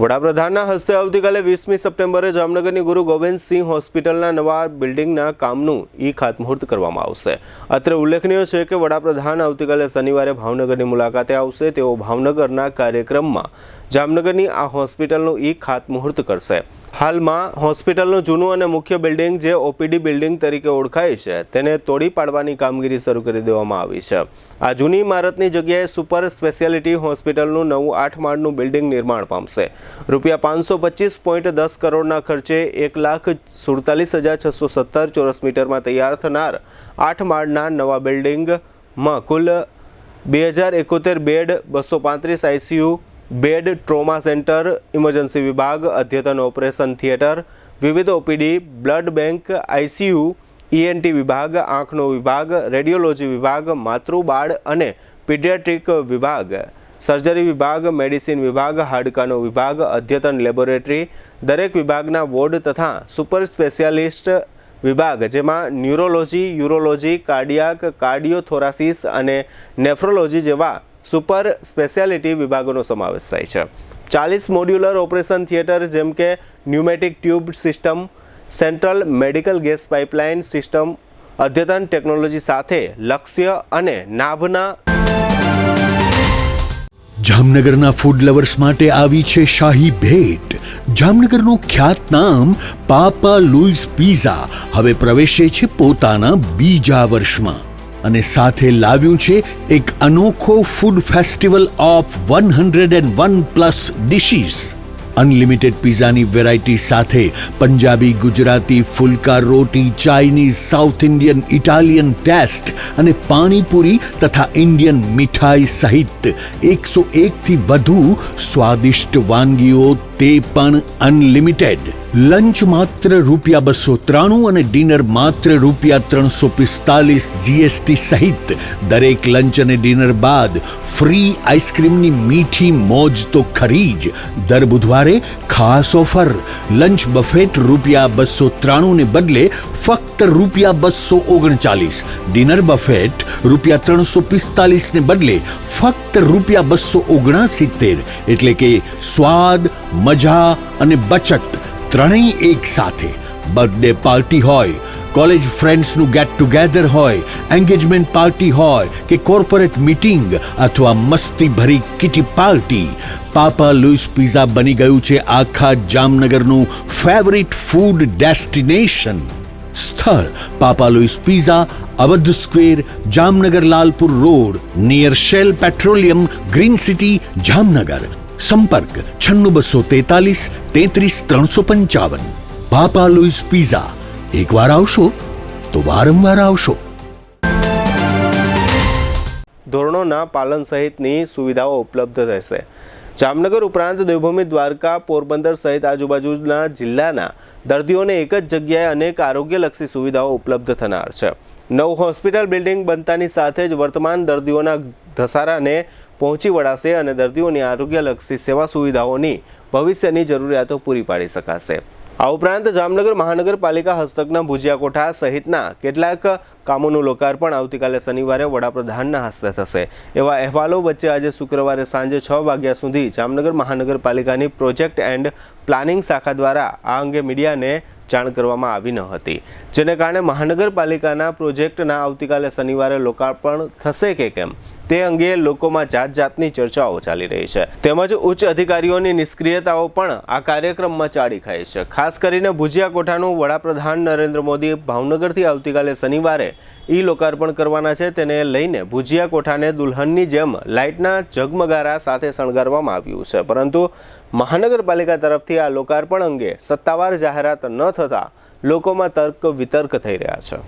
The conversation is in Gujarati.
વડાપ્રધાનના હસ્તે આવતીકાલે 20મી સપ્ટેમ્બરે જામનગરની ગુરુ ગોવિંદસિંહ હોસ્પિટલના નવા બિલ્ડિંગના કામનું ખાતમુહૂર્ત કરવામાં આવશે। અત્રે ઉલ્લેખનીય છે કે વડાપ્રધાન આવતીકાલે શનિવારે ભાવનગરની મુલાકાતે આવશે। તેઓ ભાવનગરના કાર્યક્રમમાં જામનગરની આ હોસ્પિટલનું ખાતમુહૂર્ત કરશે। હાલમાં હોસ્પિટલનું જૂનું અને મુખ્ય બિલ્ડિંગ જે ઓપીડી બિલ્ડિંગ તરીકે ઓળખાય છે તેને તોડી પાડવાની કામગીરી શરૂ કરી દેવામાં આવી છે। આ જૂની ઇમારતની જગ્યાએ સુપર સ્પેશિયાલિટી હોસ્પિટલનું નવું 8 માળનું બિલ્ડિંગ નિર્માણ પામશે। રૂપિયા 525.10 કરોડના ખર્ચે 1,47,670 ચોરસ મીટરમાં તૈયાર થનાર 8 માળના નવા બિલ્ડિંગમાં કુલ 2071 bed, 235 ICU bed, trauma centre, emergency વિભાગ, અદ્યતન ઓપરેશન થિયેટર, વિવિધ OPD, blood bank, ICU, ENT વિભાગ, આંખનો વિભાગ, રેડિયોલોજી વિભાગ, માતૃ બાળ અને પીડિયાટ્રિક વિભાગ, સર્જરી વિભાગ, મેડિસિન વિભાગ, હાડકાનો વિભાગ, અદ્યતન લેબોરેટરી, દરેક વિભાગના વોર્ડ તથા સુપર સ્પેશિયાલિસ્ટ વિભાગ જેમાં ન્યુરોલોજી, યુરોલોજી, કાર્ડિયાક, કાર્ડિયોથોરાસિસ અને નેફ્રોલોજી જેવા સુપર સ્પેશિયાલિટી વિભાગોનો સમાવેશ થાય છે। 40 મોડ્યુલર ઓપરેશન થિયેટર જેમ કે pneumatic tube system, central medical gas pipeline system, અદ્યતન ટેકનોલોજી સાથે લક્ષ્ય અને નાભના જામનગરના ફૂડ લવર્સ માટે આવી છે શાહી ભેટ। જામનગરનું ખ્યાતનામ પાપા લુઈસ પિઝા હવે પ્રવેશે છે પોતાના બીજા વર્ષમાં અને સાથે લાવ્યું છે એક અનોખો food festival of 101 plus dishes. Unlimited પિઝાની વેરાયટી સાથે પંજાબી, ગુજરાતી, ફુલકા રોટી, Chinese, south Indian, Italian taste અને પાણીપુરી તથા ઇન્ડિયન મીઠાઈ સહિત 101થી વધુ સ્વાદિષ્ટ વાનગીઓ, તે પણ અનલિમિટેડ। લંચ માત્ર ₹293 અને ડિનર માત્ર ₹345 જીએસટી સહિત દરેક લંચ અને ડિનર બાદ ફ્રી આઈસ્ક્રીમની મીઠી મોજ તો ખરી જ। દર બુધવારે ખાસ ઓફર, લંચ બફેટ ₹293 ને બદલે ફક્ત ₹239, ડિનર બફેટ ₹345 ને બદલે ફક્ત ₹279, એટલે કે સ્વાદ, મજા અને બચત ત્રણેય એક સાથે। બર્થડે પાર્ટી હોય, કોલેજ ફ્રેન્ડ્સનું ગેટ ટુગેધર હોય, એન્ગેજમેન્ટ પાર્ટી હોય કે કોર્પોરેટ મીટિંગ અથવા મસ્તી ભરી kitty party, Papa Louis Pizza બની ગયું છે આખા જામનગરનું ફેવરિટ ફૂડ ડેસ્ટિનેશન। સ્થળ Papa Louis Pizza, Awadh Square, Jamnagar Lalpur Road, near Shell Petroleum, Green City, Jamnagar. સંપર્ક 96 243 33 355। પાપા લુઈસ પિઝા, એકવાર આવશો તો વારંવાર આવશો। ધોરણોના પાલન સહિતની સુવિધાઓ ઉપલબ્ધ રહેશે। જામનગર ઉપરાંત દેવભૂમિ, દ્વારકા, પોરબંદર સહિત આજુબાજુના જિલ્લાના દર્દીઓને એક જ જગ્યાએ અનેક આરોગ્યલક્ષી સુવિધાઓ ઉપલબ્ધ થનાર છે। નવું હોસ્પિટલ બિલ્ડિંગ બનતાની સાથે જ વર્તમાન દર્દીઓના ધસારાને પહોંચી વળાશે અને દર્દીઓની આરોગ્યલક્ષી સેવા સુવિધાઓની ભવિષ્યની જરૂરિયાતો પૂરી પાડી શકાશે। આ ઉપરાંત જામનગર મહાનગરપાલિકા હસ્તકના ભુજિયા કોઠા સહિતના કેટલાક કામોનું લોકાર્પણ આવતીકાલે શનિવારે વડાપ્રધાનના હસ્તે થશે। એવા અહેવાલો વચ્ચે આજે શુક્રવારે સાંજે 6 વાગ્યા સુધી જામનગર મહાનગરપાલિકાની પ્રોજેક્ટ એન્ડ પ્લાનિંગ શાખા દ્વારા આ અંગે મીડિયાને જાણ કરવામાં આવી ન હતી, જેને કારણે મહાનગરપાલિકાના પ્રોજેક્ટના આવતીકાલે શનિવારે લોકાર્પણ થશે કે કેમ તે અંગે લોકોમાં જાતની ચર્ચાઓ ચાલી રહી છે। તેમજ ઉચ્ચ અધિકારીઓની નિષ્ક્રિયતાઓ પણ આ કાર્યક્રમમાં ચાડી ખાઈ છે। ખાસ કરીને ભુજિયા કોઠાનું વડાપ્રધાન નરેન્દ્ર મોદી ભાવનગરથી આવતીકાલે શનિવારે લોકાર્પણ કરવાના છે, તેને લઈને ભુજિયા કોઠાને દુલ્હનની જેમ લાઇટના ઝગમગારા સાથે શણગારવામાં આવ્યું છે, પરંતુ મહાનગરપાલિકા તરફથી આ લોકાર્પણ અંગે સત્તાવાર જાહેરાત ન થતાં લોકોમાં તર્ક વિતર્ક થઈ રહ્યા છે।